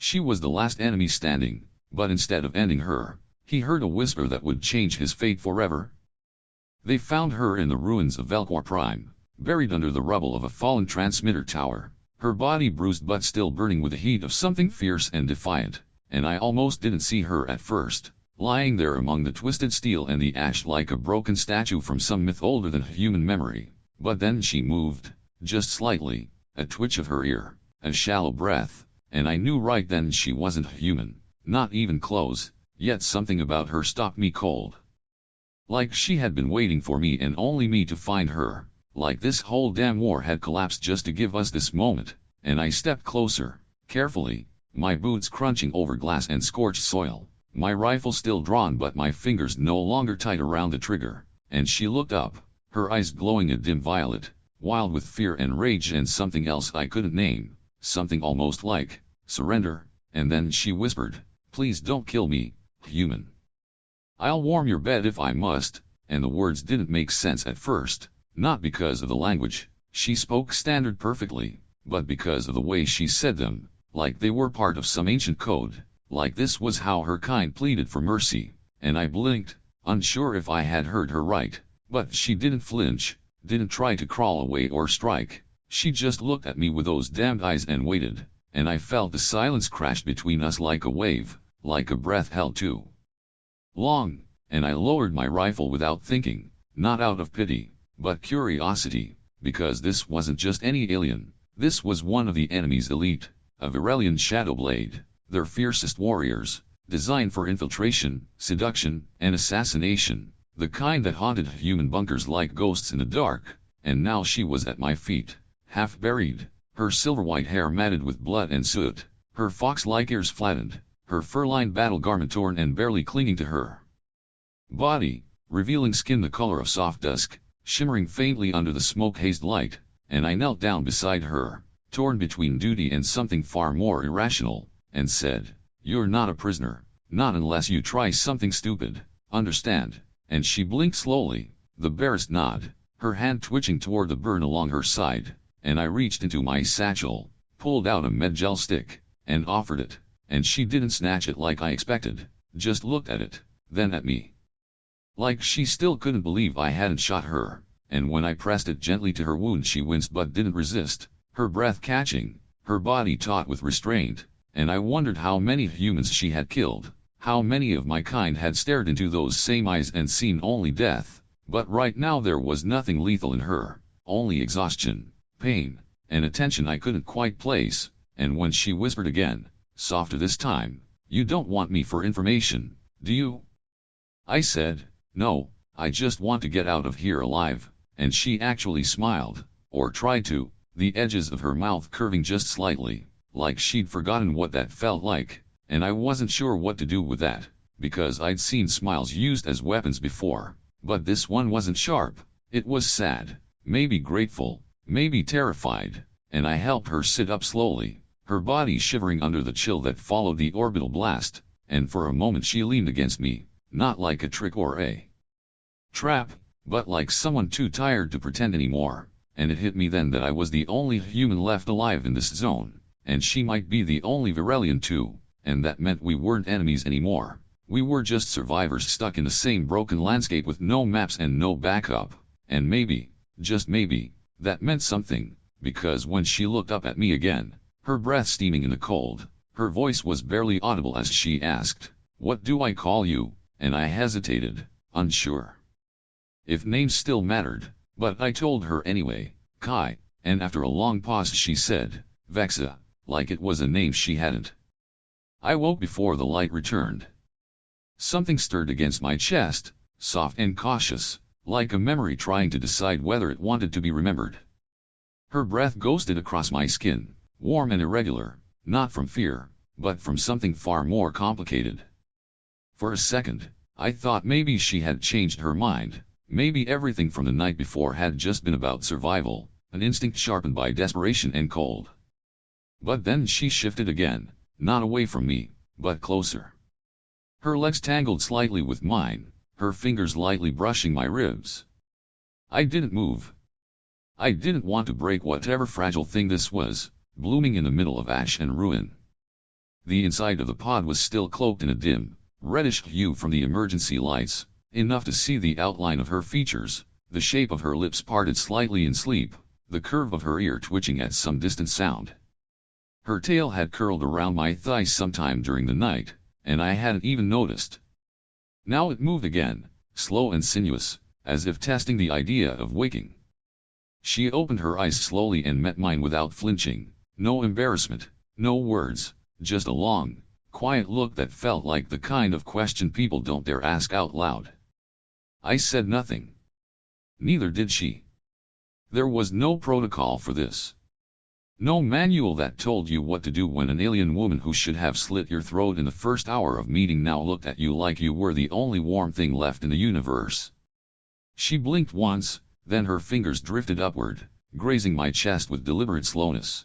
She was the last enemy standing, but instead of ending her, he heard a whisper that would change his fate forever. They found her in the ruins of Velcor Prime, buried under the rubble of a fallen transmitter tower, her body bruised but still burning with the heat of something fierce and defiant, and I almost didn't see her at first, lying there among the twisted steel and the ash like a broken statue from some myth older than human memory. But then she moved, just slightly, a twitch of her ear, a shallow breath, and I knew right then she wasn't human, not even close, yet something about her stopped me cold. Like she had been waiting for me and only me to find her, like this whole damn war had collapsed just to give us this moment, and I stepped closer, carefully, my boots crunching over glass and scorched soil, my rifle still drawn but my fingers no longer tight around the trigger, and she looked up, her eyes glowing a dim violet, wild with fear and rage and something else I couldn't name, something almost like surrender, and then she whispered, "Please don't kill me, human. I'll warm your bed if I must," and the words didn't make sense at first, not because of the language, she spoke standard perfectly, but because of the way she said them, like they were part of some ancient code, like this was how her kind pleaded for mercy, and I blinked, unsure if I had heard her right, but she didn't flinch, didn't try to crawl away or strike, she just looked at me with those damned eyes and waited, and I felt the silence crash between us like a wave, like a breath held too long, and I lowered my rifle without thinking, not out of pity, but curiosity, because this wasn't just any alien, this was one of the enemy's elite, a Virelian Shadowblade, their fiercest warriors, designed for infiltration, seduction, and assassination, the kind that haunted human bunkers like ghosts in the dark, and now she was at my feet, half buried, her silver-white hair matted with blood and soot, her fox-like ears flattened, her fur-lined battle garment torn and barely clinging to her body, revealing skin the color of soft dusk, shimmering faintly under the smoke-hazed light, and I knelt down beside her, torn between duty and something far more irrational, and said, "You're not a prisoner, not unless you try something stupid, understand?" And she blinked slowly, the barest nod, her hand twitching toward the burn along her side, and I reached into my satchel, pulled out a medgel stick, and offered it, and she didn't snatch it like I expected, just looked at it, then at me. Like she still couldn't believe I hadn't shot her, and when I pressed it gently to her wound she winced but didn't resist, her breath catching, her body taut with restraint, and I wondered how many humans she had killed, how many of my kind had stared into those same eyes and seen only death, but right now there was nothing lethal in her, only exhaustion, pain, and attention I couldn't quite place, and when she whispered again, softer this time, "You don't want me for information, do you?" I said, "No, I just want to get out of here alive," and she actually smiled, or tried to, the edges of her mouth curving just slightly, like she'd forgotten what that felt like, and I wasn't sure what to do with that, because I'd seen smiles used as weapons before, but this one wasn't sharp, it was sad, maybe grateful, maybe terrified, and I helped her sit up slowly, her body shivering under the chill that followed the orbital blast, and for a moment she leaned against me, not like a trick or a trap, but like someone too tired to pretend anymore, and it hit me then that I was the only human left alive in this zone, and she might be the only Virelian too, and that meant we weren't enemies anymore, we were just survivors stuck in the same broken landscape with no maps and no backup, and maybe, just maybe, that meant something, because when she looked up at me again, her breath steaming in the cold, her voice was barely audible as she asked, "What do I call you?" And I hesitated, unsure if names still mattered, but I told her anyway, Kai, and after a long pause she said, "Vexa," like it was a name she hadn't. I woke before the light returned. Something stirred against my chest, soft and cautious, like a memory trying to decide whether it wanted to be remembered. Her breath ghosted across my skin, warm and irregular, not from fear, but from something far more complicated. For a second, I thought maybe she had changed her mind, maybe everything from the night before had just been about survival, an instinct sharpened by desperation and cold. But then she shifted again, not away from me, but closer. Her legs tangled slightly with mine, her fingers lightly brushing my ribs. I didn't move. I didn't want to break whatever fragile thing this was, blooming in the middle of ash and ruin. The inside of the pod was still cloaked in a dim, reddish hue from the emergency lights, enough to see the outline of her features, the shape of her lips parted slightly in sleep, the curve of her ear twitching at some distant sound. Her tail had curled around my thighs sometime during the night, and I hadn't even noticed. Now it moved again, slow and sinuous, as if testing the idea of waking. She opened her eyes slowly and met mine without flinching, no embarrassment, no words, just a long, quiet look that felt like the kind of question people don't dare ask out loud. I said nothing. Neither did she. There was no protocol for this. No manual that told you what to do when an alien woman who should have slit your throat in the first hour of meeting now looked at you like you were the only warm thing left in the universe. She blinked once, then her fingers drifted upward, grazing my chest with deliberate slowness.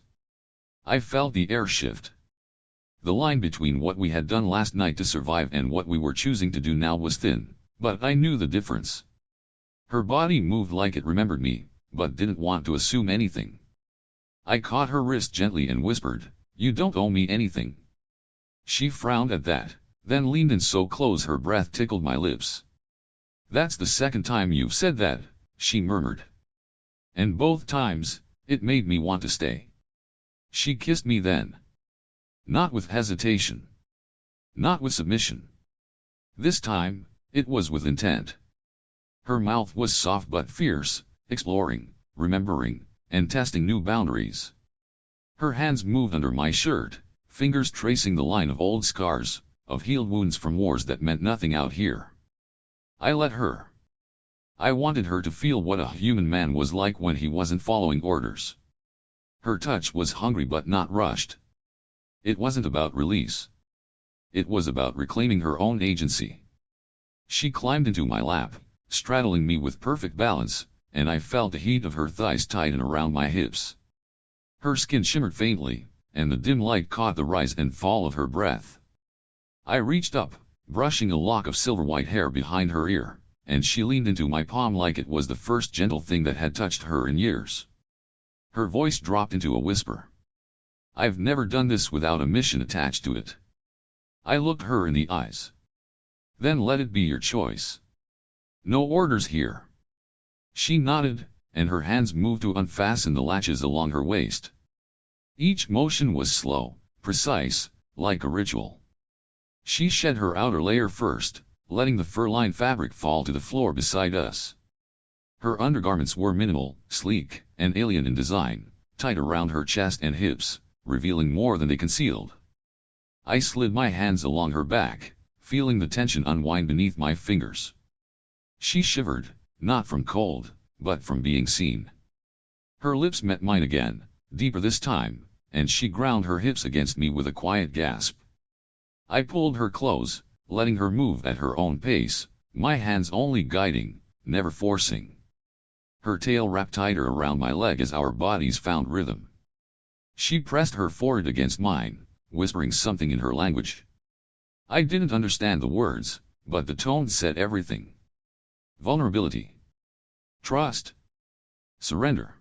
I felt the air shift. The line between what we had done last night to survive and what we were choosing to do now was thin, but I knew the difference. Her body moved like it remembered me, but didn't want to assume anything. I caught her wrist gently and whispered, "You don't owe me anything." She frowned at that, then leaned in so close her breath tickled my lips. "That's the second time you've said that," she murmured. "And both times, it made me want to stay." She kissed me then. Not with hesitation. Not with submission. This time, it was with intent. Her mouth was soft but fierce, exploring, remembering, and testing new boundaries. Her hands moved under my shirt, fingers tracing the line of old scars, of healed wounds from wars that meant nothing out here. I let her. I wanted her to feel what a human man was like when he wasn't following orders. Her touch was hungry but not rushed. It wasn't about release. It was about reclaiming her own agency. She climbed into my lap, straddling me with perfect balance, and I felt the heat of her thighs tighten around my hips. Her skin shimmered faintly, and the dim light caught the rise and fall of her breath. I reached up, brushing a lock of silver-white hair behind her ear, and she leaned into my palm like it was the first gentle thing that had touched her in years. Her voice dropped into a whisper. "I've never done this without a mission attached to it." I looked her in the eyes. "Then let it be your choice. No orders here." She nodded, and her hands moved to unfasten the latches along her waist. Each motion was slow, precise, like a ritual. She shed her outer layer first, letting the fur-lined fabric fall to the floor beside us. Her undergarments were minimal, sleek, and alien in design, tight around her chest and hips, revealing more than they concealed. I slid my hands along her back, feeling the tension unwind beneath my fingers. She shivered, not from cold, but from being seen. Her lips met mine again, deeper this time, and she ground her hips against me with a quiet gasp. I pulled her close, letting her move at her own pace, my hands only guiding, never forcing. Her tail wrapped tighter around my leg as our bodies found rhythm. She pressed her forehead against mine, whispering something in her language. I didn't understand the words, but the tone said everything. Vulnerability. Trust. Surrender.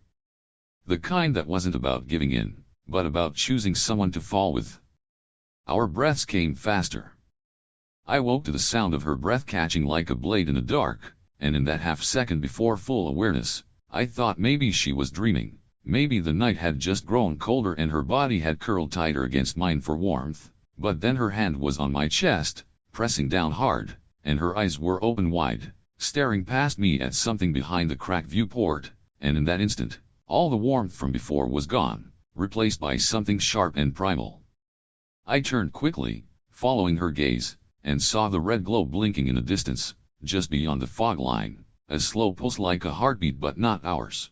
The kind that wasn't about giving in, but about choosing someone to fall with. Our breaths came faster. I woke to the sound of her breath catching like a blade in the dark, and in that half-second before full awareness, I thought maybe she was dreaming, maybe the night had just grown colder and her body had curled tighter against mine for warmth, but then her hand was on my chest, pressing down hard, and her eyes were open wide, staring past me at something behind the cracked viewport, and in that instant, all the warmth from before was gone, replaced by something sharp and primal. I turned quickly, following her gaze, and saw the red glow blinking in the distance, just beyond the fog line, a slow pulse like a heartbeat but not ours.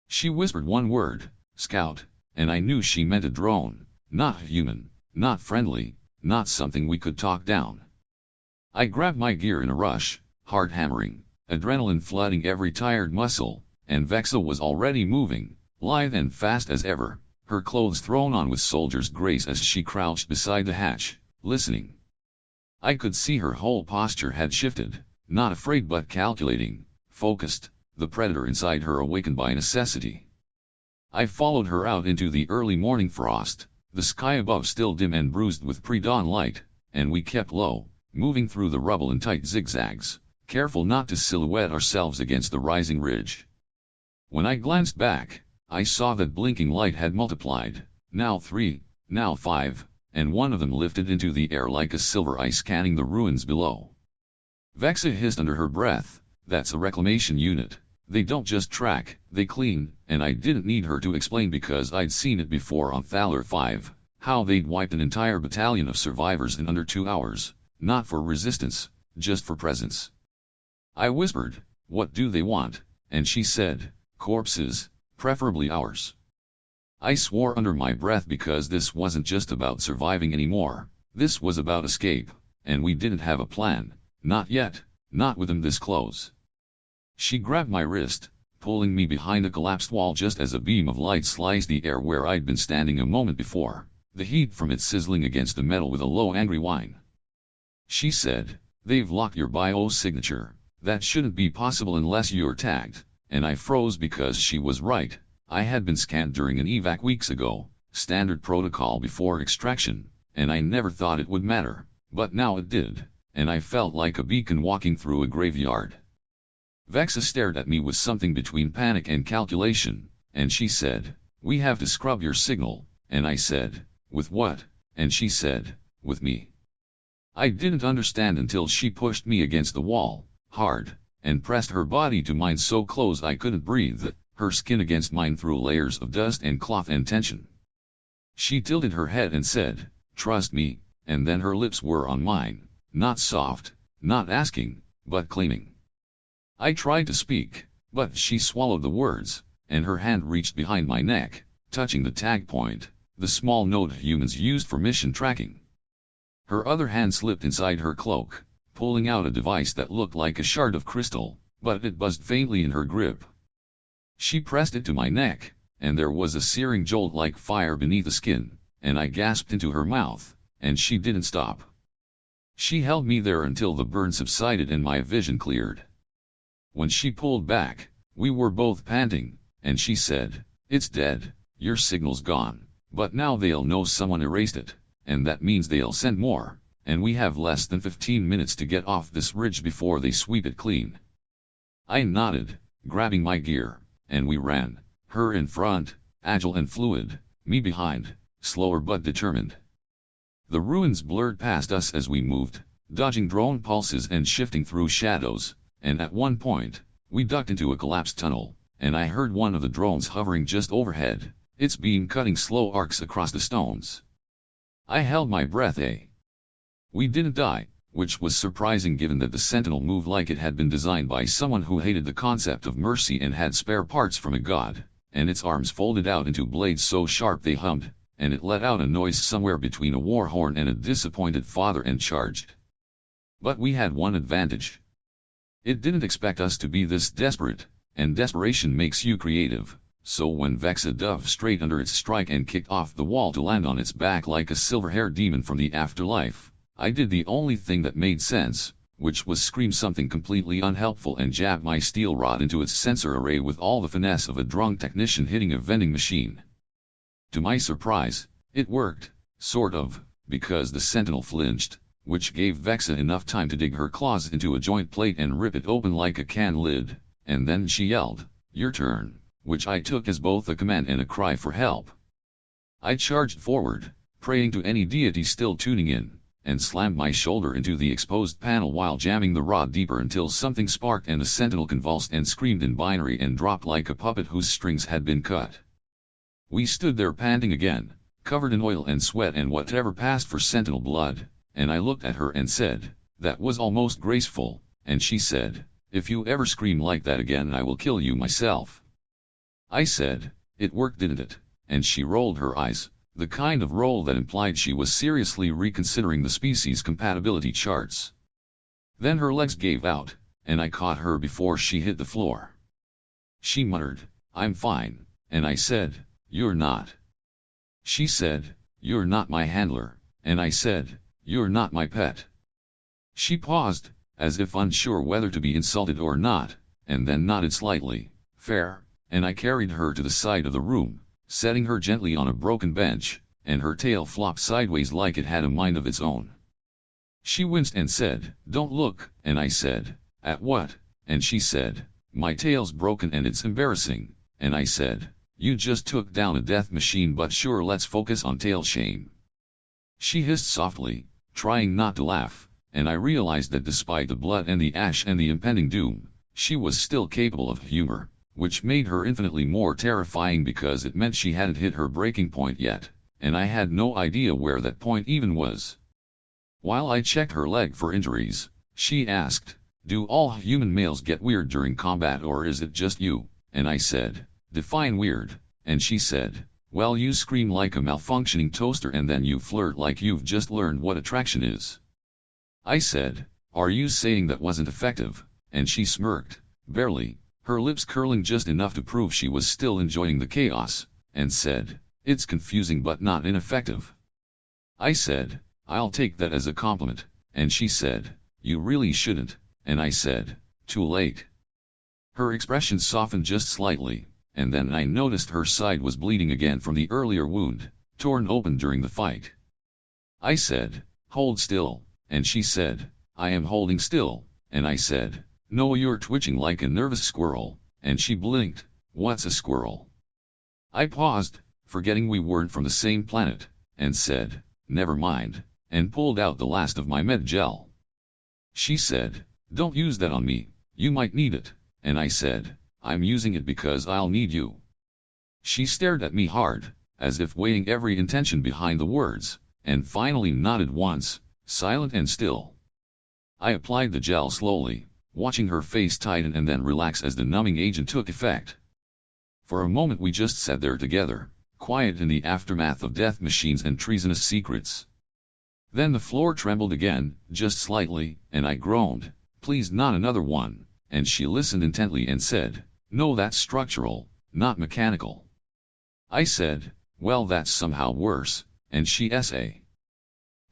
She whispered one word, "Scout," and I knew she meant a drone, not human, not friendly, not something we could talk down. I grabbed my gear in a rush, heart hammering, adrenaline flooding every tired muscle, and Vexa was already moving, lithe and fast as ever, her clothes thrown on with soldier's grace as she crouched beside the hatch, listening. I could see her whole posture had shifted, not afraid but calculating, focused, the predator inside her awakened by necessity. I followed her out into the early morning frost, The sky above still dim and bruised with pre-dawn light, and we kept low, moving through the rubble in tight zigzags, careful not to silhouette ourselves against the rising ridge. When I glanced back, I saw that blinking light had multiplied, now 3, now 5, and one of them lifted into the air like a silver eye scanning the ruins below. Vexa hissed under her breath, "That's a reclamation unit. They don't just track, they clean," and I didn't need her to explain because I'd seen it before on Thaler 5, how they'd wiped an entire battalion of survivors in under 2 hours, not for resistance, just for presence. I whispered, "What do they want?" And she said, "Corpses, preferably ours." I swore under my breath because this wasn't just about surviving anymore, this was about escape, and we didn't have a plan, not yet, not with them this close. She grabbed my wrist, pulling me behind a collapsed wall just as a beam of light sliced the air where I'd been standing a moment before, the heat from it sizzling against the metal with a low angry whine. She said, "They've locked your biosignature. That shouldn't be possible unless you're tagged," and I froze because she was right. I had been scanned during an evac weeks ago, standard protocol before extraction, and I never thought it would matter, but now it did, and I felt like a beacon walking through a graveyard. Vexa stared at me with something between panic and calculation, and she said, "We have to scrub your signal," and I said, "With what?" and she said, "With me." I didn't understand until she pushed me against the wall, hard, and pressed her body to mine so close I couldn't breathe, her skin against mine through layers of dust and cloth and tension. She tilted her head and said, "Trust me," and then her lips were on mine, not soft, not asking, but claiming. I tried to speak, but she swallowed the words, and her hand reached behind my neck, touching the tag point, the small node humans used for mission tracking. Her other hand slipped inside her cloak, pulling out a device that looked like a shard of crystal, but it buzzed faintly in her grip. She pressed it to my neck, and there was a searing jolt like fire beneath the skin, and I gasped into her mouth, and she didn't stop. She held me there until the burn subsided and my vision cleared. When she pulled back, we were both panting, and she said, "It's dead, your signal's gone, but now they'll know someone erased it, and that means they'll send more, and we have less than 15 minutes to get off this ridge before they sweep it clean." I nodded, grabbing my gear, and we ran, her in front, agile and fluid, me behind, slower but determined. The ruins blurred past us as we moved, dodging drone pulses and shifting through shadows, and at one point, we ducked into a collapsed tunnel, and I heard one of the drones hovering just overhead, its beam cutting slow arcs across the stones. I held my breath. We didn't die, which was surprising given that the Sentinel moved like it had been designed by someone who hated the concept of mercy and had spare parts from a god, and its arms folded out into blades so sharp they hummed, and it let out a noise somewhere between a war horn and a disappointed father and charged. But we had one advantage. It didn't expect us to be this desperate, and desperation makes you creative, so when Vexa dove straight under its strike and kicked off the wall to land on its back like a silver-haired demon from the afterlife, I did the only thing that made sense, which was scream something completely unhelpful and jab my steel rod into its sensor array with all the finesse of a drunk technician hitting a vending machine. To my surprise, it worked, sort of, because the Sentinel flinched, which gave Vexa enough time to dig her claws into a joint plate and rip it open like a can lid, and then she yelled, "Your turn," which I took as both a command and a cry for help. I charged forward, praying to any deity still tuning in, and slammed my shoulder into the exposed panel while jamming the rod deeper until something sparked and the Sentinel convulsed and screamed in binary and dropped like a puppet whose strings had been cut. We stood there panting again, covered in oil and sweat and whatever passed for Sentinel blood, and I looked at her and said, "That was almost graceful," and she said, "If you ever scream like that again I will kill you myself." I said, "It worked, didn't it?" and she rolled her eyes, the kind of roll that implied she was seriously reconsidering the species compatibility charts. Then her legs gave out, and I caught her before she hit the floor. She muttered, "I'm fine," and I said, "You're not." She said, "You're not my handler," and I said, "You're not my pet." She paused, as if unsure whether to be insulted or not, and then nodded slightly, "Fair," and I carried her to the side of the room, setting her gently on a broken bench, and her tail flopped sideways like it had a mind of its own. She winced and said, "Don't look," and I said, "At what?" And she said, "My tail's broken and it's embarrassing," and I said, "You just took down a death machine, but sure, let's focus on tail shame." She hissed softly, trying not to laugh, and I realized that despite the blood and the ash and the impending doom, she was still capable of humor, which made her infinitely more terrifying because it meant she hadn't hit her breaking point yet, and I had no idea where that point even was. While I checked her leg for injuries, she asked, "Do all human males get weird during combat, or is it just you?" And I said, "Define weird," and she said, "Well, you scream like a malfunctioning toaster and then you flirt like you've just learned what attraction is." I said, "Are you saying that wasn't effective?" And she smirked, barely, her lips curling just enough to prove she was still enjoying the chaos, and said, "It's confusing but not ineffective." I said, "I'll take that as a compliment," and she said, "You really shouldn't," and I said, "Too late." Her expression softened just slightly, and then I noticed her side was bleeding again from the earlier wound, torn open during the fight. I said, "Hold still," and she said, "I am holding still," and I said, "No, you're twitching like a nervous squirrel," and she blinked. "What's a squirrel?" I paused, forgetting we weren't from the same planet, and said, "Never mind," and pulled out the last of my med gel. She said, "Don't use that on me, you might need it," and I said, "I'm using it because I'll need you." She stared at me hard, as if weighing every intention behind the words, and finally nodded once, silent and still. I applied the gel slowly, watching her face tighten and then relax as the numbing agent took effect. For a moment we just sat there together, quiet in the aftermath of death machines and treasonous secrets. Then the floor trembled again, just slightly, and I groaned, "Please, not another one," and she listened intently and said, "No, that's structural, not mechanical." I said, "Well, that's somehow worse," and she said.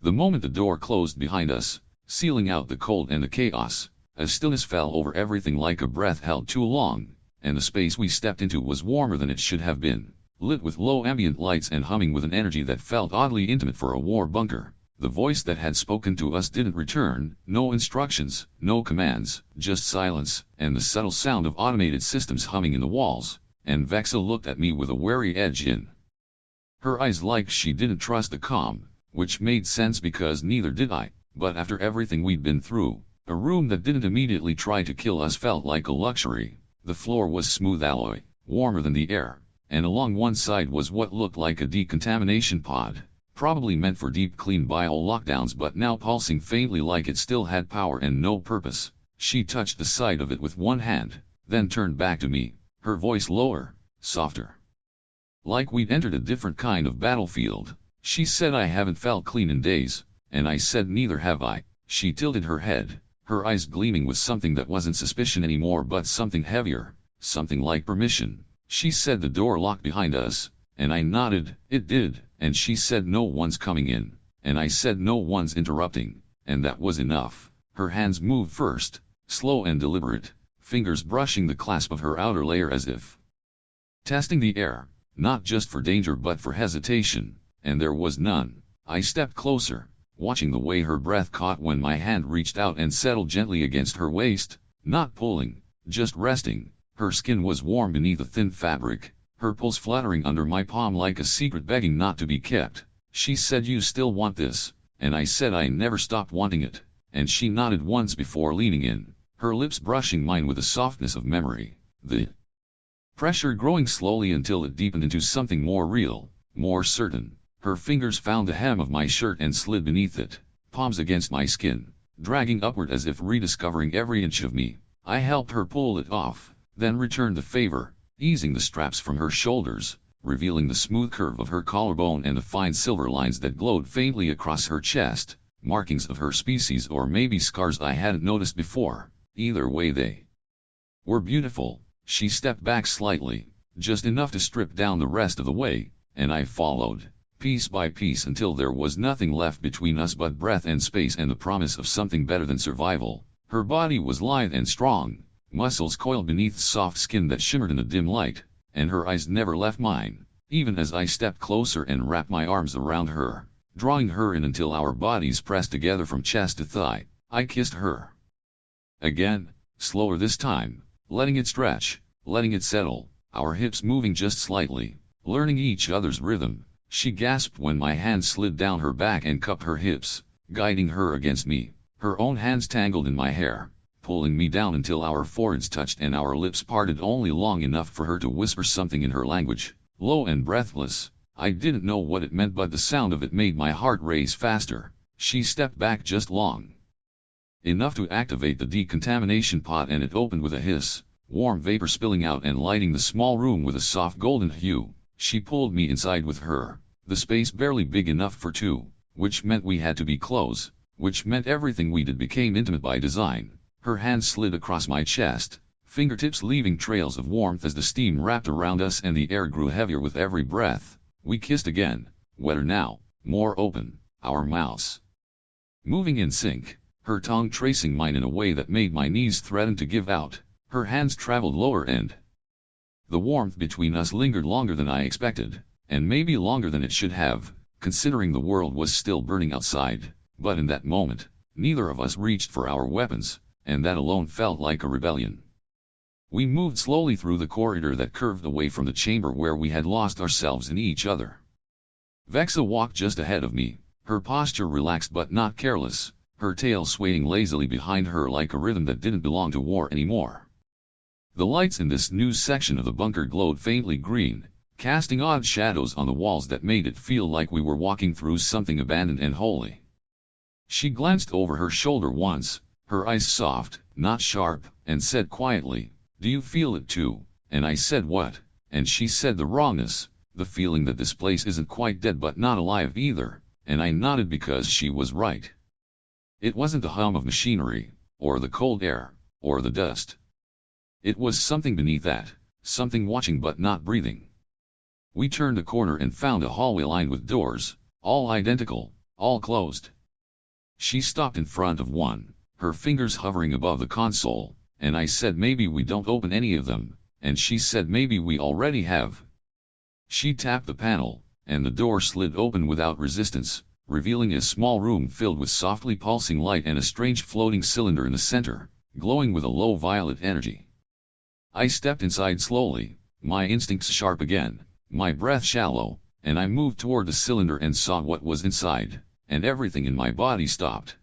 The moment the door closed behind us, sealing out the cold and the chaos, a stillness fell over everything like a breath held too long, and the space we stepped into was warmer than it should have been, lit with low ambient lights and humming with an energy that felt oddly intimate for a war bunker. The voice that had spoken to us didn't return, no instructions, no commands, just silence, and the subtle sound of automated systems humming in the walls, and Vexa looked at me with a wary edge in her eyes like she didn't trust the calm, which made sense because neither did I, but after everything we'd been through, a room that didn't immediately try to kill us felt like a luxury. The floor was smooth alloy, warmer than the air, and along one side was what looked like a decontamination pod, probably meant for deep clean bio lockdowns but now pulsing faintly like it still had power and no purpose. She touched the side of it with one hand, then turned back to me, her voice lower, softer. Like we'd entered a different kind of battlefield. She said, "I haven't felt clean in days," and I said, "Neither have I." She tilted her head, her eyes gleaming with something that wasn't suspicion anymore but something heavier, something like permission. She said, "The door locked behind us," and I nodded, "It did," and she said, "No one's coming in," and I said, "No one's interrupting," and that was enough. Her hands moved first, slow and deliberate, fingers brushing the clasp of her outer layer as if testing the air, not just for danger but for hesitation, and there was none. I stepped closer, watching the way her breath caught when my hand reached out and settled gently against her waist, not pulling, just resting. Her skin was warm beneath a thin fabric, her pulse fluttering under my palm like a secret begging not to be kept. She said, "You still want this?" And I said, "I never stopped wanting it," and she nodded once before leaning in, her lips brushing mine with the softness of memory, the pressure growing slowly until it deepened into something more real, more certain. Her fingers found the hem of my shirt and slid beneath it, palms against my skin, dragging upward as if rediscovering every inch of me. I helped her pull it off, then returned the favor, easing the straps from her shoulders, revealing the smooth curve of her collarbone and the fine silver lines that glowed faintly across her chest, markings of her species or maybe scars I hadn't noticed before. Either way they were beautiful. She stepped back slightly, just enough to strip down the rest of the way, and I followed, piece by piece until there was nothing left between us but breath and space and the promise of something better than survival. Her body was lithe and strong, muscles coiled beneath soft skin that shimmered in the dim light, and her eyes never left mine, even as I stepped closer and wrapped my arms around her, drawing her in until our bodies pressed together from chest to thigh. I kissed her. Again, slower this time, letting it stretch, letting it settle, our hips moving just slightly, learning each other's rhythm. She gasped when my hand slid down her back and cupped her hips, guiding her against me, her own hands tangled in my hair, pulling me down until our foreheads touched and our lips parted only long enough for her to whisper something in her language, low and breathless. I didn't know what it meant, but the sound of it made my heart race faster. She stepped back just long enough to activate the decontamination pot, and it opened with a hiss, warm vapor spilling out and lighting the small room with a soft golden hue. She pulled me inside with her, the space barely big enough for two, which meant we had to be close, which meant everything we did became intimate by design. Her hand slid across my chest, fingertips leaving trails of warmth as the steam wrapped around us and the air grew heavier with every breath. We kissed again, wetter now, more open, our mouths moving in sync, her tongue tracing mine in a way that made my knees threaten to give out. Her hands traveled lower and the warmth between us lingered longer than I expected, and maybe longer than it should have, considering the world was still burning outside. But in that moment, neither of us reached for our weapons, and that alone felt like a rebellion. We moved slowly through the corridor that curved away from the chamber where we had lost ourselves in each other. Vexa walked just ahead of me, her posture relaxed but not careless, her tail swaying lazily behind her like a rhythm that didn't belong to war anymore. The lights in this new section of the bunker glowed faintly green, casting odd shadows on the walls that made it feel like we were walking through something abandoned and holy. She glanced over her shoulder once, her eyes soft, not sharp, and said quietly, "Do you feel it too?" And I said what? And she said the wrongness, the feeling that this place isn't quite dead but not alive either, and I nodded because she was right. It wasn't the hum of machinery, or the cold air, or the dust. It was something beneath that, something watching but not breathing. We turned a corner and found a hallway lined with doors, all identical, all closed. She stopped in front of one, her fingers hovering above the console, and I said maybe we don't open any of them, and she said maybe we already have. She tapped the panel, and the door slid open without resistance, revealing a small room filled with softly pulsing light and a strange floating cylinder in the center, glowing with a low violet energy. I stepped inside slowly, my instincts sharp again, my breath shallow, and I moved toward the cylinder and saw what was inside, and everything in my body stopped.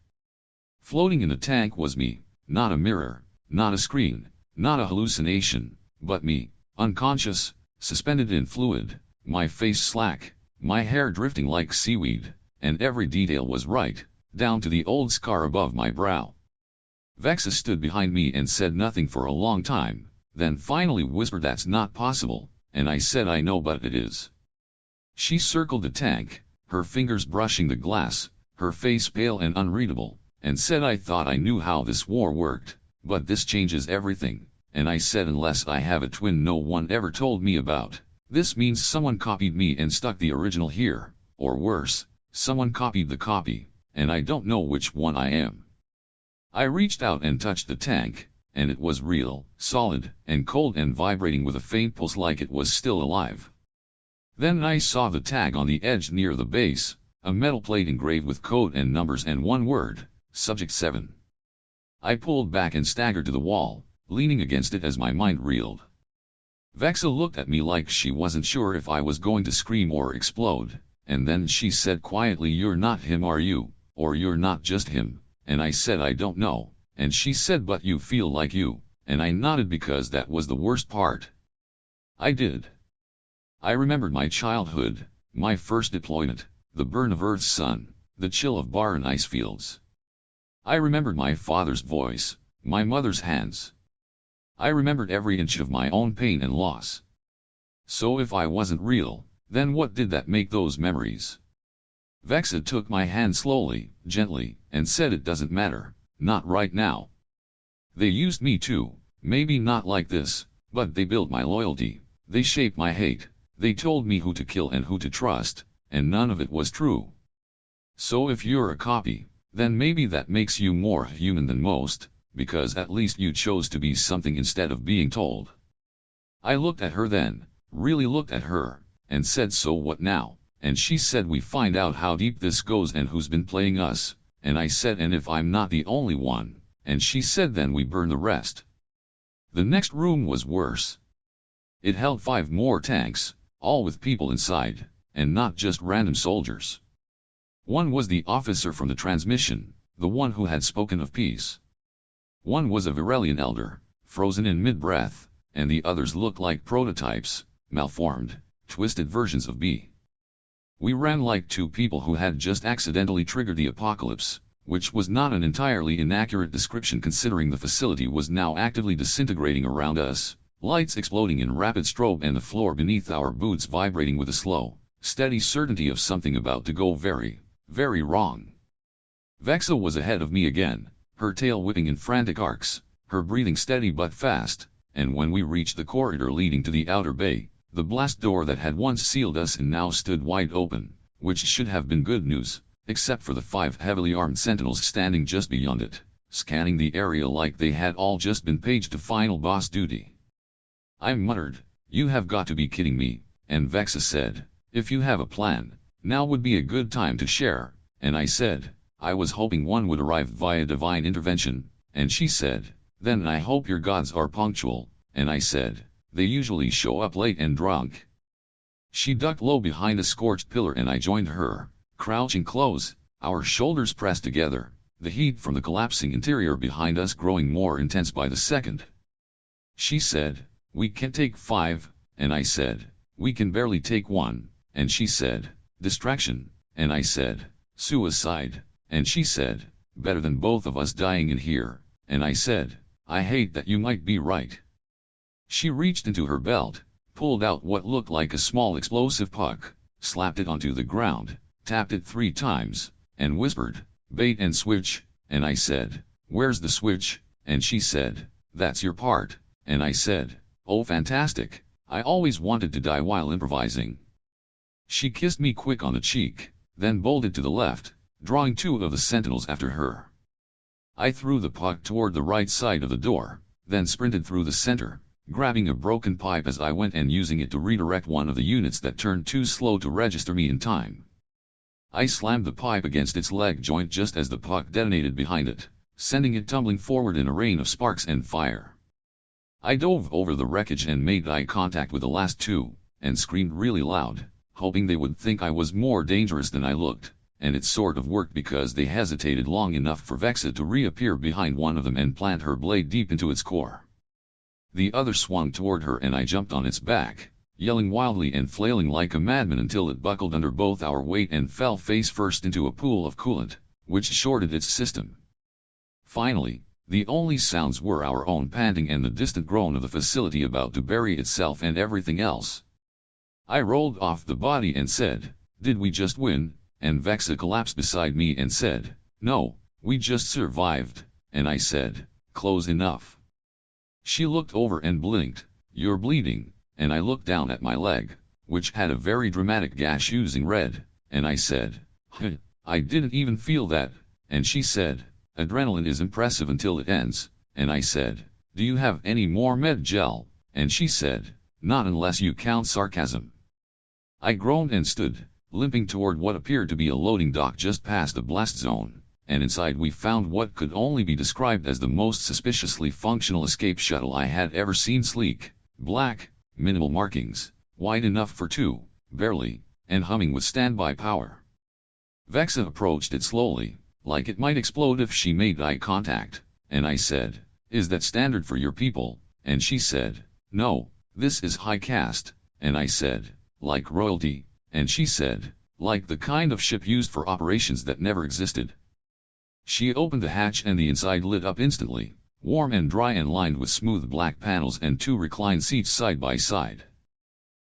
Floating in the tank was me, not a mirror, not a screen, not a hallucination, but me, unconscious, suspended in fluid, my face slack, my hair drifting like seaweed, and every detail was right, down to the old scar above my brow. Vexa stood behind me and said nothing for a long time, then finally whispered, "That's not possible," and I said, "I know, but it is." She circled the tank, her fingers brushing the glass, her face pale and unreadable, and said, "I thought I knew how this war worked, but this changes everything," and I said, "Unless I have a twin no one ever told me about. This means someone copied me and stuck the original here, or worse, someone copied the copy, and I don't know which one I am." I reached out and touched the tank, and it was real, solid, and cold and vibrating with a faint pulse like it was still alive. Then I saw the tag on the edge near the base, a metal plate engraved with code and numbers and one word, Subject 7. I pulled back and staggered to the wall, leaning against it as my mind reeled. Vexa looked at me like she wasn't sure if I was going to scream or explode, and then she said quietly, "You're not him, are you? Or you're not just him?" And I said, "I don't know," and she said, "But you feel like you," and I nodded because that was the worst part. I did. I remembered my childhood, my first deployment, the burn of Earth's sun, the chill of barren ice fields. I remembered my father's voice, my mother's hands. I remembered every inch of my own pain and loss. So if I wasn't real, then what did that make those memories? Vexa took my hand slowly, gently, and said, "It doesn't matter, not right now. They used me too, maybe not like this, but they built my loyalty, they shaped my hate, they told me who to kill and who to trust, and none of it was true. So if you're a copy, then maybe that makes you more human than most, because at least you chose to be something instead of being told." I looked at her then, really looked at her, and said, so what now? And she said, we find out how deep this goes and who's been playing us. And I said, and if I'm not the only one? And she said, then we burn the rest. The next room was worse. It held 5 more tanks, all with people inside, and not just random soldiers. One was the officer from the transmission, the one who had spoken of peace. One was a Virelian elder, frozen in mid-breath, and the others looked like prototypes, malformed, twisted versions of B. We ran like 2 people who had just accidentally triggered the apocalypse, which was not an entirely inaccurate description considering the facility was now actively disintegrating around us, lights exploding in rapid strobe and the floor beneath our boots vibrating with a slow, steady certainty of something about to go very, very wrong. Vexa was ahead of me again, her tail whipping in frantic arcs, her breathing steady but fast, and when we reached the corridor leading to the outer bay, the blast door that had once sealed us in now stood wide open, which should have been good news, except for the 5 heavily armed sentinels standing just beyond it, scanning the area like they had all just been paged to final boss duty. I muttered, you have got to be kidding me, and Vexa said, if you have a plan, now would be a good time to share, and I said, I was hoping one would arrive via divine intervention, and she said, then I hope your gods are punctual, and I said, they usually show up late and drunk. She ducked low behind a scorched pillar and I joined her, crouching close, our shoulders pressed together, the heat from the collapsing interior behind us growing more intense by the second. She said, we can take 5, and I said, we can barely take 1, and she said, distraction, and I said, suicide, and she said, better than both of us dying in here, and I said, I hate that you might be right. She reached into her belt, pulled out what looked like a small explosive puck, slapped it onto the ground, tapped it 3 times, and whispered, bait and switch, and I said, where's the switch? And she said, that's your part, and I said, oh fantastic, I always wanted to die while improvising. She kissed me quick on the cheek, then bolted to the left, drawing 2 of the sentinels after her. I threw the puck toward the right side of the door, then sprinted through the center, grabbing a broken pipe as I went and using it to redirect one of the units that turned too slow to register me in time. I slammed the pipe against its leg joint just as the puck detonated behind it, sending it tumbling forward in a rain of sparks and fire. I dove over the wreckage and made eye contact with the last 2, and screamed really loud, hoping they would think I was more dangerous than I looked, and it sort of worked because they hesitated long enough for Vexa to reappear behind one of them and plant her blade deep into its core. The other swung toward her and I jumped on its back, yelling wildly and flailing like a madman until it buckled under both our weight and fell face first into a pool of coolant, which shorted its system. Finally, the only sounds were our own panting and the distant groan of the facility about to bury itself and everything else. I rolled off the body and said, did we just win? And Vexa collapsed beside me and said, no, we just survived, and I said, close enough. She looked over and blinked, you're bleeding, and I looked down at my leg, which had a very dramatic gash oozing red, and I said, I didn't even feel that, and she said, adrenaline is impressive until it ends, and I said, do you have any more med gel? And she said, not unless you count sarcasm. I groaned and stood, limping toward what appeared to be a loading dock just past the blast zone, and inside we found what could only be described as the most suspiciously functional escape shuttle I had ever seen. Sleek, black, minimal markings, wide enough for 2, barely, and humming with standby power. Vexa approached it slowly, like it might explode if she made eye contact, and I said, is that standard for your people? And she said, no, this is high caste, and I said, like royalty, and she said, like the kind of ship used for operations that never existed. She opened the hatch and the inside lit up instantly, warm and dry and lined with smooth black panels and 2 reclined seats side by side.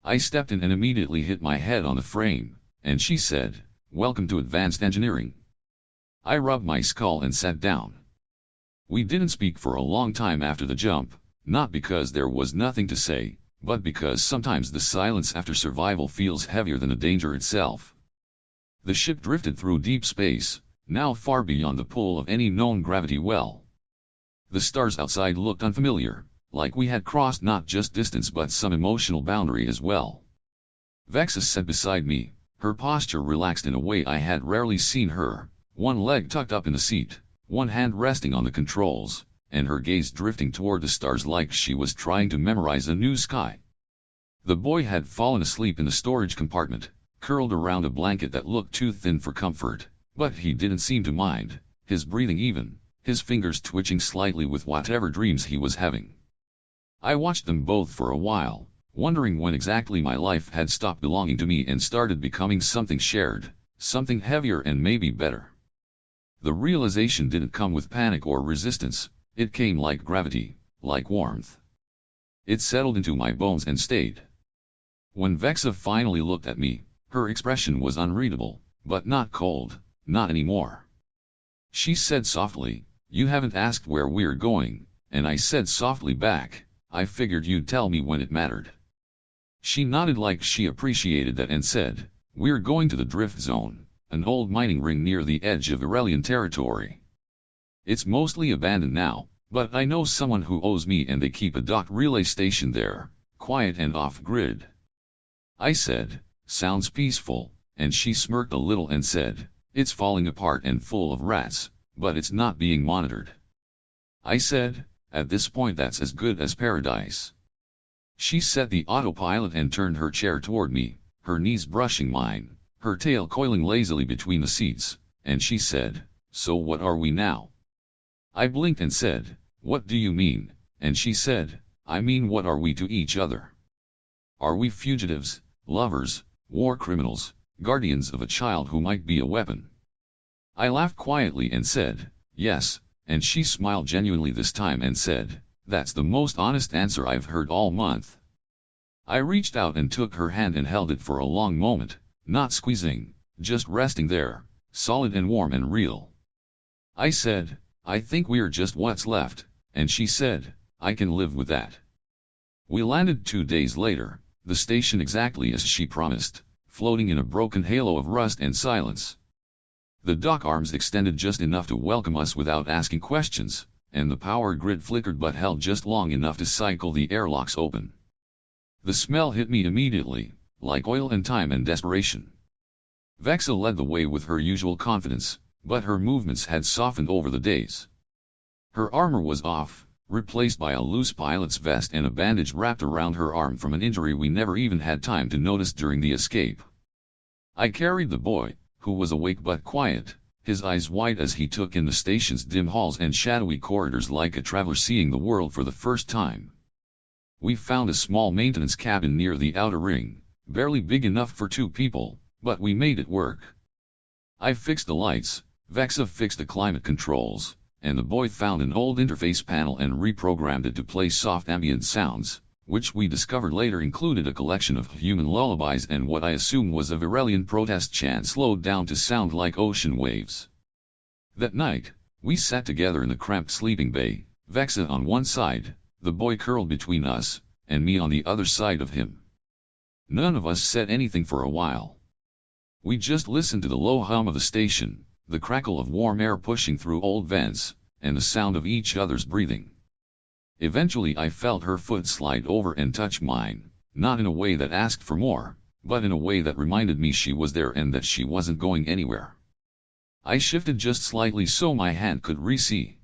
I stepped in and immediately hit my head on the frame, and she said, welcome to advanced engineering. I rubbed my skull and sat down. We didn't speak for a long time after the jump, not because there was nothing to say, but because sometimes the silence after survival feels heavier than the danger itself. The ship drifted through deep space, now far beyond the pull of any known gravity well. The stars outside looked unfamiliar, like we had crossed not just distance but some emotional boundary as well. Vexa sat beside me, her posture relaxed in a way I had rarely seen her, one leg tucked up in the seat, one hand resting on the controls, and her gaze drifting toward the stars like she was trying to memorize a new sky. The boy had fallen asleep in the storage compartment, curled around a blanket that looked too thin for comfort, but he didn't seem to mind, his breathing even, his fingers twitching slightly with whatever dreams he was having. I watched them both for a while, wondering when exactly my life had stopped belonging to me and started becoming something shared, something heavier and maybe better. The realization didn't come with panic or resistance, it came like gravity, like warmth. It settled into my bones and stayed. When Vexa finally looked at me, her expression was unreadable, but not cold, not anymore. She said softly, "You haven't asked where we're going," and I said softly back, "I figured you'd tell me when it mattered." She nodded like she appreciated that and said, "We're going to the drift zone, an old mining ring near the edge of Irelian territory. It's mostly abandoned now, but I know someone who owes me and they keep a docked relay station there, quiet and off-grid." I said, "Sounds peaceful," and she smirked a little and said, "It's falling apart and full of rats, but it's not being monitored." I said, "At this point that's as good as paradise." She set the autopilot and turned her chair toward me, her knees brushing mine, her tail coiling lazily between the seats, and she said, "So what are we now?" I blinked and said, "What do you mean?" And she said, "I mean what are we to each other? Are we fugitives, lovers, war criminals, guardians of a child who might be a weapon?" I laughed quietly and said, "Yes," and she smiled genuinely this time and said, "That's the most honest answer I've heard all month." I reached out and took her hand and held it for a long moment, not squeezing, just resting there, solid and warm and real. I said, "I think we're just what's left," and she said, "I can live with that." We landed 2 days later, the station exactly as she promised, floating in a broken halo of rust and silence. The dock arms extended just enough to welcome us without asking questions, and the power grid flickered but held just long enough to cycle the airlocks open. The smell hit me immediately, like oil and time and desperation. Vexa led the way with her usual confidence, but her movements had softened over the days. Her armor was off, replaced by a loose pilot's vest and a bandage wrapped around her arm from an injury we never even had time to notice during the escape. I carried the boy, who was awake but quiet, his eyes wide as he took in the station's dim halls and shadowy corridors like a traveler seeing the world for the first time. We found a small maintenance cabin near the outer ring, barely big enough for 2 people, but we made it work. I fixed the lights, Vexa fixed the climate controls, and the boy found an old interface panel and reprogrammed it to play soft ambient sounds, which we discovered later included a collection of human lullabies and what I assume was a Virelian protest chant slowed down to sound like ocean waves. That night, we sat together in the cramped sleeping bay, Vexa on one side, the boy curled between us, and me on the other side of him. None of us said anything for a while. We just listened to the low hum of the station, the crackle of warm air pushing through old vents, and the sound of each other's breathing. Eventually I felt her foot slide over and touch mine, not in a way that asked for more, but in a way that reminded me she was there and that she wasn't going anywhere. I shifted just slightly so my hand could re-see.